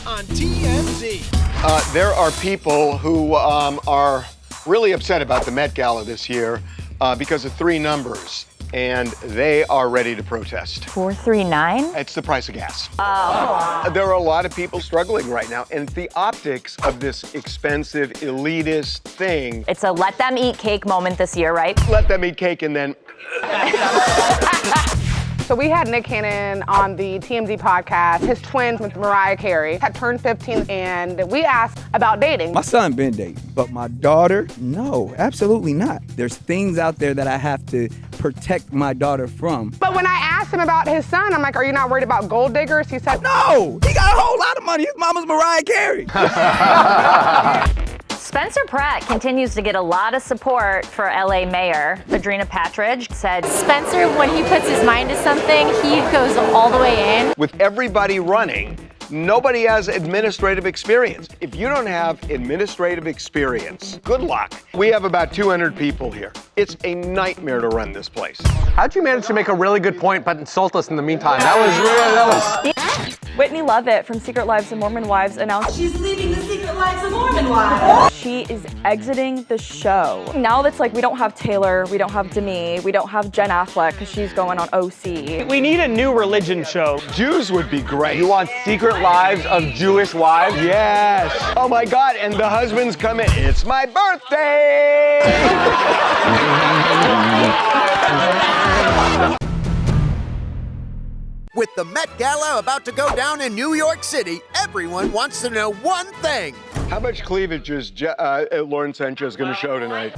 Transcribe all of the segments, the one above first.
on TMZ. There are people who are really upset about the Met Gala this year because of three numbers, and they are ready to protest. 439? It's the price of gas. Oh. There are a lot of people struggling right now, and the optics of this expensive, elitist thing. It's a let them eat cake moment this year, right? Let them eat cake and then... So we had Nick Cannon on the TMZ podcast. His twins with Mariah Carey had turned 15, and we asked about dating. My son been dating, but my daughter, no, absolutely not. There's things out there that I have to protect my daughter from. But when I asked him about his son, I'm like, are you not worried about gold diggers? He said, No, he got a whole lot of money. His mama's Mariah Carey. Spencer Pratt continues to get a lot of support for LA Mayor. Audrina Patridge said, Spencer, when he puts his mind to something, he goes all the way in. With everybody running, nobody has administrative experience. If you don't have administrative experience, good luck. We have about 200 people here. It's a nightmare to run this place. How'd you manage to make a really good point but insult us in the meantime? That was Whitney Leavitt from Secret Lives of Mormon Wives announced she's leaving the Secret Lives of Mormon Wives. She is exiting the show. Now that's like we don't have Taylor, we don't have Demi, we don't have Jen Affleck because she's going on OC. We need a new religion show. Jews would be great. You want Secret Lives of Jewish Wives? Yes. Oh my God, and the husbands come in. It's my birthday! With the Met Gala about to go down in New York City, everyone wants to know one thing. How much cleavage is Lauren Sanchez going to show tonight?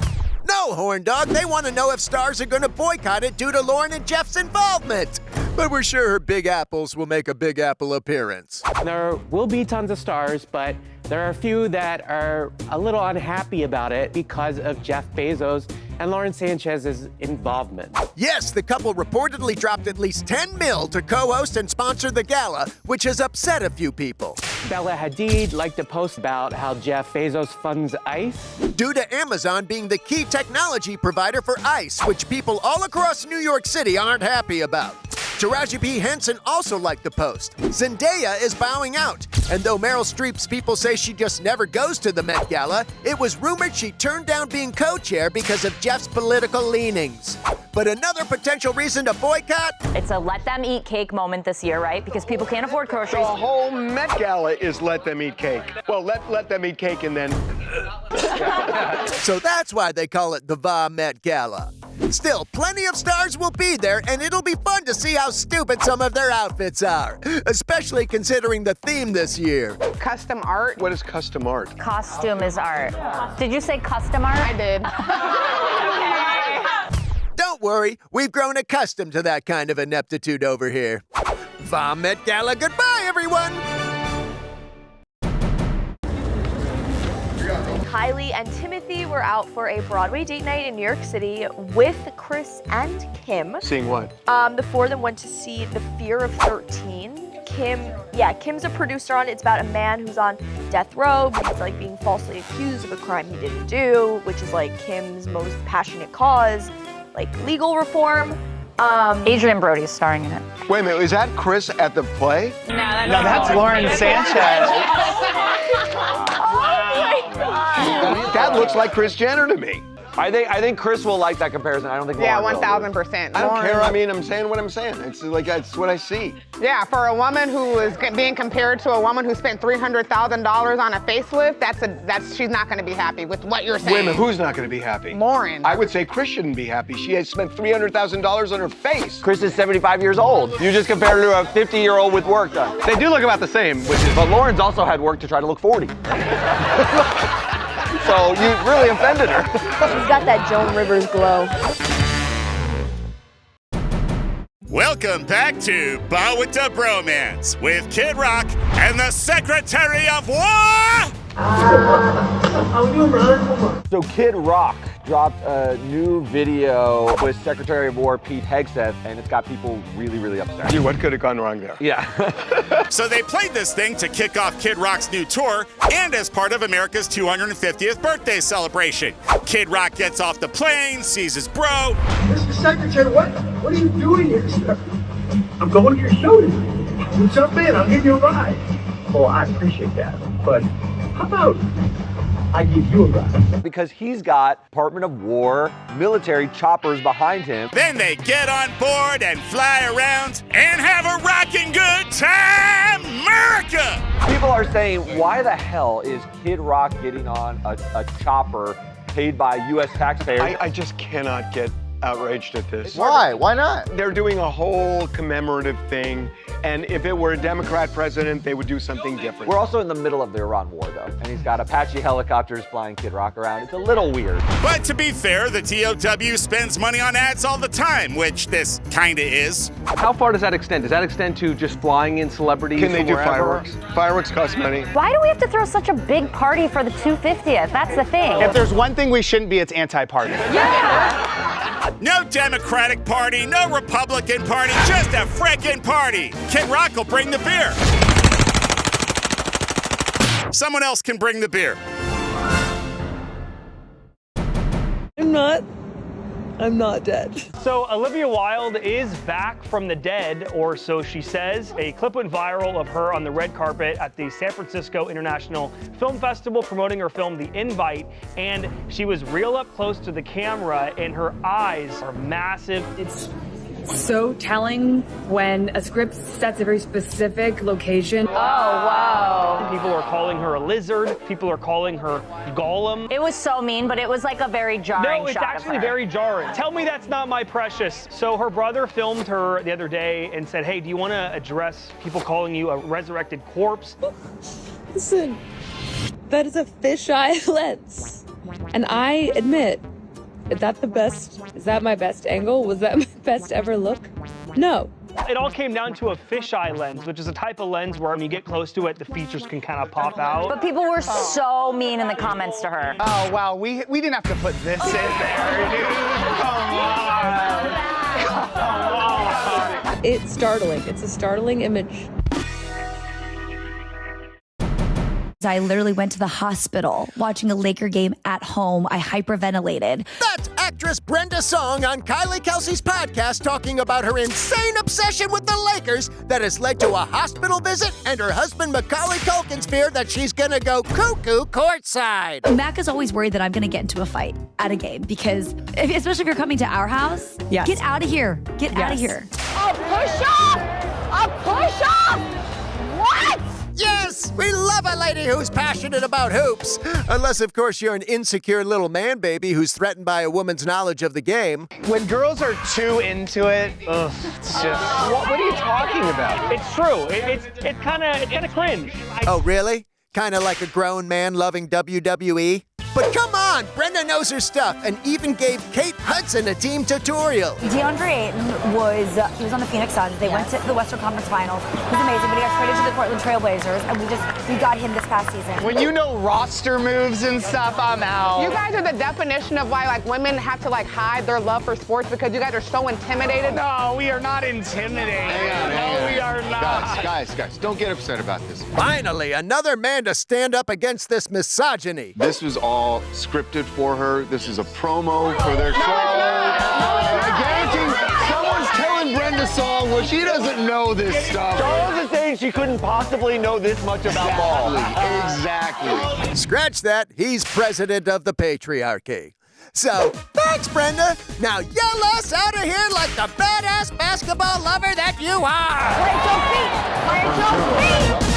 No, Horn Dog, they want to know if stars are going to boycott it due to Lauren and Jeff's involvement. But we're sure her Big Apples will make a Big Apple appearance. There will be tons of stars, but there are a few that are a little unhappy about it because of Jeff Bezos and Lauren Sanchez's involvement. Yes, the couple reportedly dropped at least $10 million to co-host and sponsor the gala, which has upset a few people. Bella Hadid liked to post about how Jeff Bezos funds ICE. Due to Amazon being the key technology provider for ICE, which people all across New York City aren't happy about. Taraji P. Henson also liked the post. Zendaya is bowing out. And though Meryl Streep's people say she just never goes to the Met Gala, it was rumored she turned down being co-chair because of Jeff's political leanings. But another potential reason to boycott? it's a let them eat cake moment this year, right? Because people can't afford groceries. The whole Met Gala is let them eat cake. Well, let them eat cake and then... So that's why they call it the Va Met Gala. Still, plenty of stars will be there, and it'll be fun to see how stupid some of their outfits are, especially considering the theme this year. Custom art. What is custom art? Costume is art. Did you say custom art? I did. Don't worry, we've grown accustomed to that kind of ineptitude over here. Va Met Gala, goodbye, everyone! Kylie and Timothee were out for a Broadway date night in New York City with Kris and Kim. Seeing what? The four of them went to see The Fear of 13. Kim's a producer on it. It's about a man who's on death row. He's like being falsely accused of a crime he didn't do, which is like Kim's most passionate cause, like legal reform. Adrian Brody's starring in it. Wait a minute, is that Kris at the play? No, that's Lauren Sanchez. That looks like Kris Jenner to me. I think Kris will like that comparison. I don't think Yeah, Lauren will. 1000%. I don't care. I mean, I'm saying what I'm saying. It's like, it's what I see. Yeah, for a woman who is being compared to a woman who spent $300,000 on a facelift, she's not going to be happy with what you're saying. Wait a minute, who's not going to be happy? Lauren. I would say Kris shouldn't be happy. She has spent $300,000 on her face. Kris is 75 years old. You just compared her to a 50-year-old with work done. They do look about the same, but Lauren's also had work to try to look 40. So you really offended her. She's got that Joan Rivers glow. Welcome back to Bow with the Bromance with Kid Rock and the Secretary of War! So Kid Rock dropped a new video with Secretary of War Pete Hegseth, and it's got people really, really upset. Gee, what could have gone wrong there? Yeah. So they played this thing to kick off Kid Rock's new tour and as part of America's 250th birthday celebration. Kid Rock gets off the plane, sees his bro. Mr. Secretary, what are you doing here, sir? I'm going to your show tonight. Well, jump in, I'll give you a ride. Well, I appreciate that. But how about I give you a ride? Because he's got Department of War military choppers behind him. Then they get on board and fly around and have a rockin' good time, America! People are saying, why the hell is Kid Rock getting on a chopper paid by U.S. taxpayers? I just cannot get outraged at this. Why? Why not? They're doing a whole commemorative thing, and if it were a Democrat president, they would do something different. We're also in the middle of the Iran war, though, and he's got Apache helicopters flying Kid Rock around. It's a little weird. But to be fair, the TOW spends money on ads all the time, which this kinda is. How far does that extend? Does that extend to just flying in celebrities? Can they do wherever? fireworks? Fireworks cost money. Why do we have to throw such a big party for the 250th? That's the thing. If there's one thing we shouldn't be, it's anti-party. Yeah! No Democratic Party, no Republican Party, just a frickin' party. Kid Rock will bring the beer. Someone else can bring the beer. I'm not dead. So Olivia Wilde is back from the dead, or so she says. A clip went viral of her on the red carpet at the San Francisco International Film Festival promoting her film, The Invite, and she was real up close to the camera and her eyes are massive. It's so telling when a script sets a very specific location. Oh, wow. People are calling her a lizard. People are calling her Gollum. It was so mean, but it was like a very jarring No, it's shot actually of her. very jarring. Tell me that's not my precious. So her brother filmed her the other day and said, hey, do you want to address people calling you a resurrected corpse? Listen, that is a fisheye lens. And I admit, is that my best angle? Was that my best ever look? No. It all came down to a fisheye lens, which is a type of lens where when you get close to it, the features can kind of pop out. But people were so mean in the comments to her. Oh, wow, we didn't have to put this in there, dude. Come on. Come on. It's startling. It's a startling image. I literally went to the hospital watching a Laker game at home. I hyperventilated. That's actress Brenda Song on Kylie Kelsey's podcast talking about her insane obsession with the Lakers that has led to a hospital visit and her husband Macaulay Culkin's fear that she's gonna go cuckoo courtside. Mac is always worried that I'm gonna get into a fight at a game because, especially if you're coming to our house, get out of here. Get out of here. A push-up! A push-up! What? Yes, we love a lady who's passionate about hoops. Unless, of course, you're an insecure little man baby who's threatened by a woman's knowledge of the game. When girls are too into it, ugh, it's just... What are you talking about? It's true. It's kind of cringe. Oh, really? Kind of like a grown man loving WWE? But come on, Brenda knows her stuff and even gave Kate Hudson a team tutorial. DeAndre Ayton was on the Phoenix Suns. They went to the Western Conference Finals. It was amazing, but he got traded to the Portland Trailblazers, and we got him this past season. When you know roster moves and stuff, I'm out. You guys are the definition of why like women have to like hide their love for sports because you guys are so intimidated. No, we are not intimidated. Hang on. We are not. Guys, don't get upset about this. Finally, another man to stand up against this misogyny. This was all scripted for her. This is a promo for their show. I guarantee someone's telling Brenda Song, well, she doesn't know this stuff. Charles is saying she couldn't possibly know this much about ball. Exactly. Scratch that. He's president of the patriarchy. So, thanks, Brenda. Now yell us out of here like the badass basketball lover that you are. Plant your feet.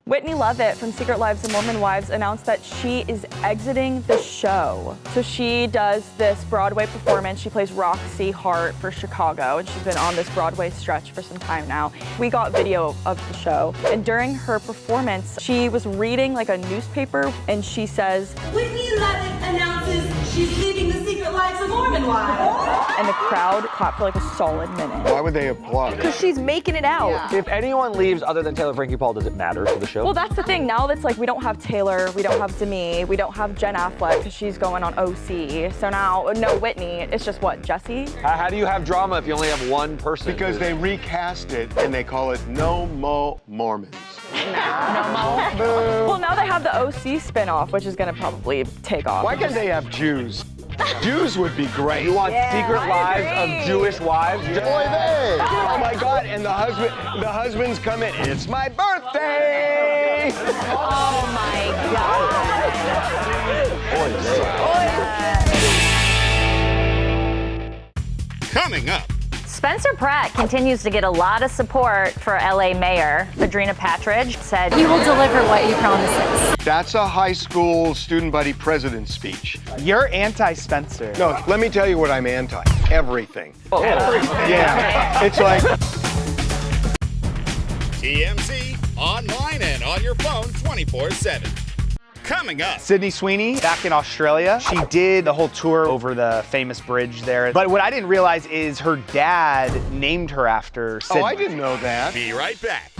Whitney Leavitt from Secret Lives of Mormon Wives announced that she is exiting the show. So she does this Broadway performance. She plays Roxy Hart for Chicago, and she's been on this Broadway stretch for some time now. We got video of the show, and during her performance, she was reading like a newspaper, and she says, Whitney Leavitt announces she's leaving the Secret Lives of Mormon Wives. And the crowd clapped for like a solid minute. Why would they applaud? Because she's making it out. Yeah. If anyone leaves other than Taylor Frankie Paul, does it matter to the show? Well, that's the thing. Now that's like we don't have Taylor, we don't have Demi, we don't have Jen Affleck because she's going on OC. So now, no Whitney. It's just what, Jesse? How do you have drama if you only have one person? Because they recast it and they call it No Mo Mormons. Well, now they have the OC spinoff, which is gonna probably take off. Why can't they have Jews? Jews would be great. You want secret lives of Jewish wives? Oh my God! And the husbands come in. It's my birthday. Oh my God. Coming up. Spencer Pratt continues to get a lot of support for LA Mayor. Audrina Patridge said, "He will deliver what he promises." That's a high school student body president speech. You're anti-Spencer. No, let me tell you what I'm anti. Everything. Everything. Yeah. It's like TMZ, online and on your phone 24/7. Coming up. Sydney Sweeney, back in Australia, she did the whole tour over the famous bridge there. But what I didn't realize is her dad named her after Sydney. Oh, I didn't know that. Be right back.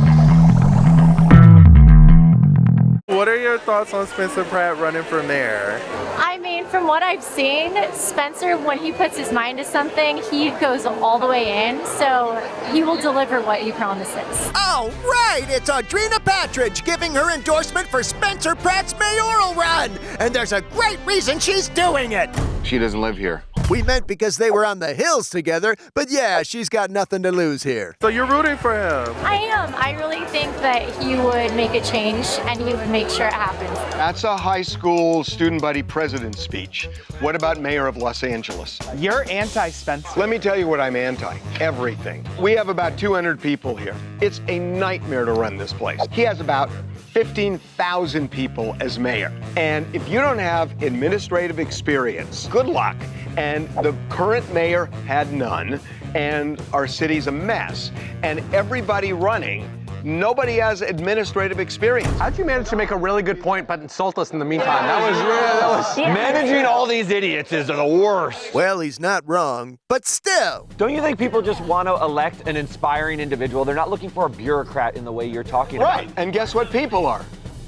What are your thoughts on Spencer Pratt running for mayor? I mean, from what I've seen, Spencer, when he puts his mind to something, he goes all the way in, so he will deliver what he promises. All right, it's Audrina Patridge giving her endorsement for Spencer Pratt's mayoral run. And there's a great reason she's doing it. She doesn't live here. We meant because they were on the hills together, but yeah, she's got nothing to lose here. So you're rooting for him? I am. I really think that he would make a change and he would make sure it happens. That's a high school student body president speech. What about mayor of Los Angeles? You're anti-Spencer. Let me tell you what I'm anti. Everything. We have about 200 people here. It's a nightmare to run this place. He has about 15,000 people as mayor. And if you don't have administrative experience, good luck. And the current mayor had none, and our city's a mess. And everybody running, nobody has administrative experience. How'd you manage to make a really good point but insult us in the meantime? That was managing all these idiots is the worst. Well, he's not wrong, but still. Don't you think people just want to elect an inspiring individual? They're not looking for a bureaucrat in the way you're talking Right, about. and guess what people are?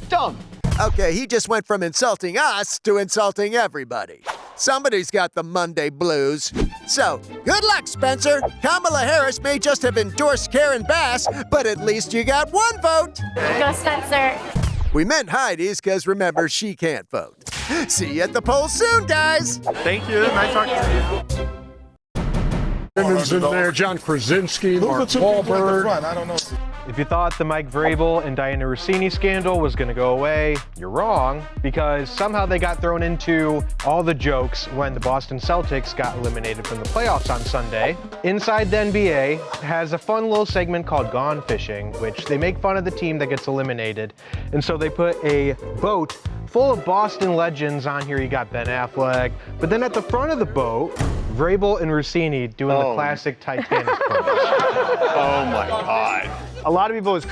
Dumb. Okay, he just went from insulting us to insulting everybody. Somebody's got the Monday blues. So, good luck, Spencer. Kamala Harris may just have endorsed Karen Bass, but at least you got one vote. Go, Spencer. We meant Heidi's because remember, she can't vote. See you at the polls soon, guys. Thank you. Nice talking to you. Simmons in there, John Krasinski, Mark Wahlberg. I don't know. If you thought the Mike Vrabel and Diana Rossini scandal was going to go away, you're wrong, because somehow they got thrown into all the jokes when the Boston Celtics got eliminated from the playoffs on Sunday. Inside the NBA has a fun little segment called Gone Fishing, which they make fun of the team that gets eliminated. And so they put a boat full of Boston legends on here. You got Ben Affleck, but then at the front of the boat, Vrabel and Rossini doing the classic Titanic pose. Oh my God. A lot of people have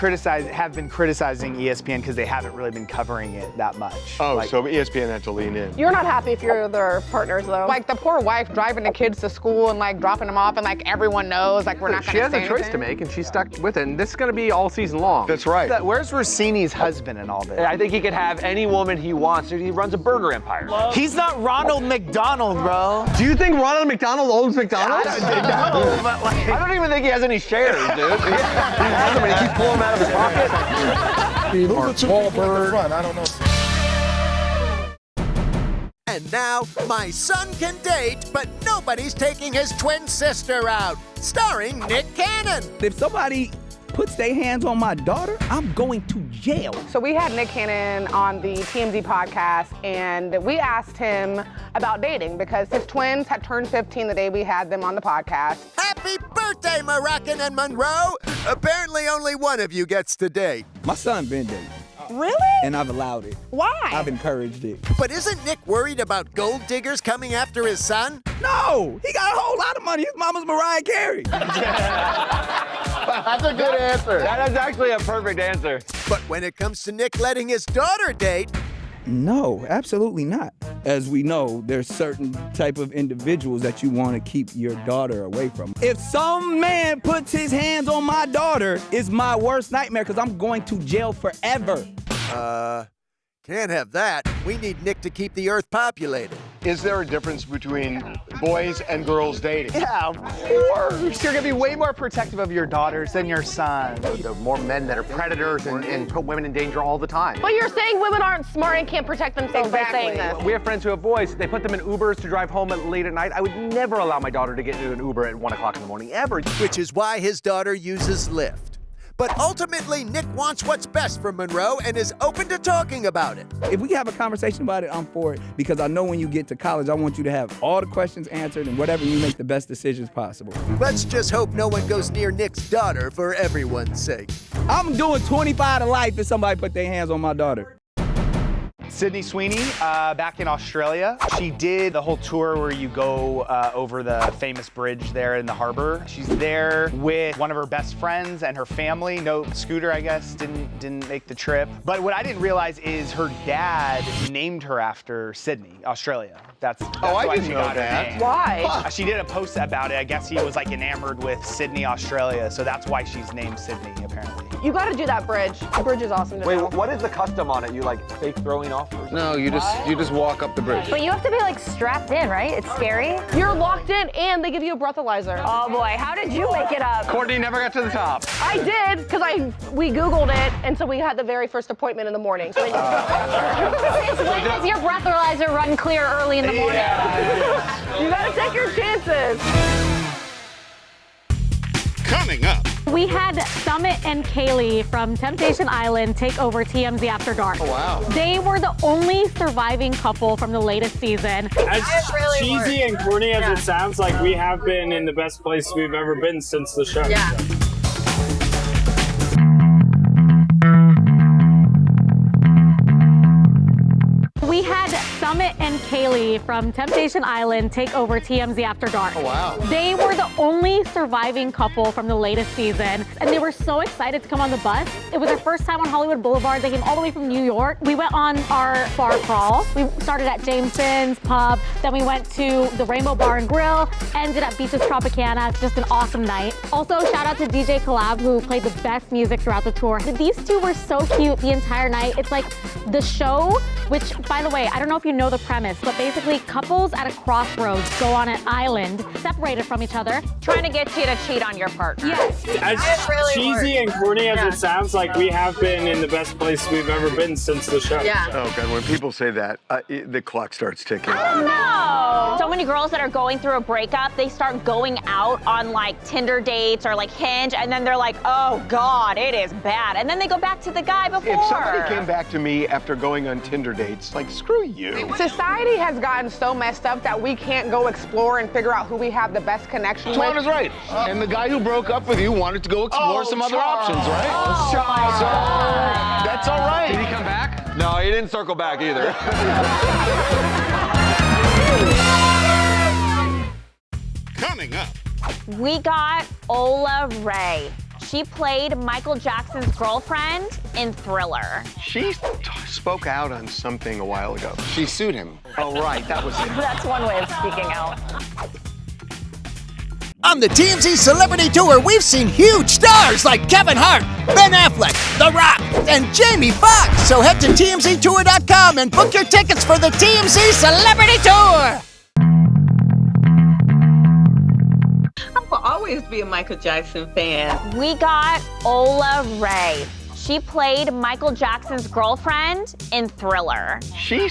been criticizing ESPN because they haven't really been covering it that much. Oh, so ESPN had to lean in. You're not happy if you're their partners, though. Like the poor wife driving the kids to school and like dropping them off, and like everyone knows, like we're not going to say anything. She has a choice to make, and she stuck with it. And this is going to be all season long. That's right. Where's Rossini's husband in all this? I think he could have any woman he wants. He runs a burger empire. He's not Ronald McDonald, bro. Do you think Ronald McDonald owns McDonald's? I don't even think he has any shares, dude. He has them and he keeps pulling them out of his pocket. Mark Wahlberg. I don't know. And now, my son can date, but nobody's taking his twin sister out. Starring Nick Cannon. If somebody puts their hands on my daughter, I'm going to jail. So we had Nick Cannon on the TMZ podcast, and we asked him about dating because his twins had turned 15 the day we had them on the podcast. Happy birthday, Moroccan and Monroe! Apparently only one of you gets to date. My son been dating. Really? And I've allowed it. Why? I've encouraged it. But isn't Nick worried about gold diggers coming after his son? No, he got a whole lot of money. His mama's Mariah Carey. That's a good answer. That is actually a perfect answer. But when it comes to Nick letting his daughter date, no, absolutely not. As we know, there's certain type of individuals that you want to keep your daughter away from. If some man puts his hands on my daughter, it's my worst nightmare because I'm going to jail forever. Can't have that. We need Nick to keep the earth populated. Is there a difference between boys and girls dating? Yeah, of course. You're gonna be way more protective of your daughters than your sons. There are more men that are predators and put women in danger all the time. But you're saying women aren't smart and can't protect themselves by saying this. We have friends who have boys. They put them in Ubers to drive home late at night. I would never allow my daughter to get into an Uber at 1 o'clock in the morning, ever. Which is why his daughter uses Lyft. But ultimately, Nick wants what's best for Monroe and is open to talking about it. If we can have a conversation about it, I'm for it, because I know when you get to college, I want you to have all the questions answered and whatever, you make the best decisions possible. Let's just hope no one goes near Nick's daughter for everyone's sake. I'm doing 25 to life if somebody put their hands on my daughter. Sydney Sweeney, back in Australia. She did the whole tour where you go over the famous bridge there in the harbor. She's there with one of her best friends and her family. No, Scooter, I guess, didn't make the trip. But what I didn't realize is her dad named her after Sydney, Australia. That's I why didn't she know got her that. name. Why? She did a post about it. I guess he was like enamored with Sydney, Australia, so that's why she's named Sydney, apparently. You gotta do that bridge. The bridge is awesome to Wait, know. what is the custom on it? You like fake throwing off? Or something? No, you just walk up the bridge. But you have to be like strapped in, right? It's scary. You're locked in and they give you a breathalyzer. Oh boy, how did you make it up? Courtney never got to the top. I did, because we Googled it, and so we had the very first appointment in the morning. When does your breathalyzer run clear early in the morning? You gotta take your chances. Coming up. We had Summit and Kylie from Temptation Island take over TMZ After Dark. Oh, wow. They were the only surviving couple from the latest season. As cheesy and corny as it sounds, like we have been in the best place we've ever been since the show. Yeah. We had Summit and Kylie from Temptation Island take over TMZ After Dark. Oh, wow. They were the only surviving couple from the latest season, and they were so excited to come on the bus. It was their first time on Hollywood Boulevard. They came all the way from New York. We went on our bar crawl. We started at Jameson's Pub, then we went to the Rainbow Bar and Grill, ended at Beaches Tropicana. It's just an awesome night. Also, shout out to DJ Collab, who played the best music throughout the tour. These two were so cute the entire night. It's like the show, which, by the way, I don't know if you know the premise, but basically couples at a crossroads go on an island separated from each other, Trying to get you to cheat on your partner. Yes. As cheesy and corny as it sounds, like we have been in the best place we've ever been since the show. Yeah. Oh, God, when people say that, the clock starts ticking. Oh no! So many girls that are going through a breakup, they start going out on like Tinder dates or like Hinge, and then they're like, oh God, it is bad. And then they go back to the guy before. If somebody came back to me after going on Tinder dates, like, screw you. Society has gotten so messed up that we can't go explore and figure out who we have the best connection with. Juan is right. And the guy who broke up with you wanted to go explore some other options, right? So, That's all right. Did he come back? No, he didn't circle back either. Coming up. We got Ola Ray. She played Michael Jackson's girlfriend in Thriller. She spoke out on something a while ago. She sued him. Oh, right, that was it. That's one way of speaking out. On the TMZ Celebrity Tour, we've seen huge stars like Kevin Hart, Ben Affleck, The Rock, and Jamie Foxx. So head to TMZTour.com and book your tickets for the TMZ Celebrity Tour. I will always be a Michael Jackson fan. We got Ola Ray. She played Michael Jackson's girlfriend in Thriller. She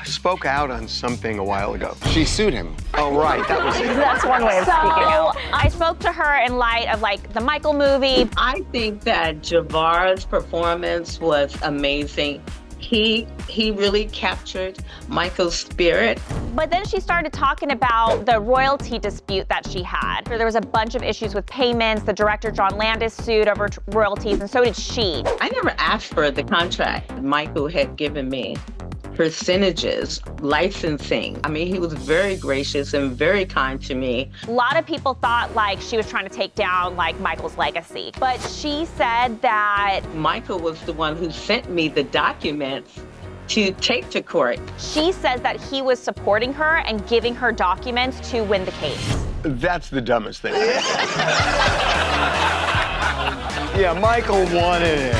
spoke out on something a while ago. She sued him. Oh, right, that was it. That's one way of speaking out. I spoke to her in light of like the Michael movie. I think that Javar's performance was amazing. He really captured Michael's spirit. But then she started talking about the royalty dispute that she had. There was a bunch of issues with payments. The director, John Landis, sued over royalties, and so did she. I never asked for the contract Michael had given me. Percentages, licensing. I mean, he was very gracious and very kind to me. A lot of people thought like she was trying to take down like Michael's legacy. But she said that Michael was the one who sent me the documents to take to court. She says that he was supporting her and giving her documents to win the case. That's the dumbest thing. Yeah, Michael wanted it.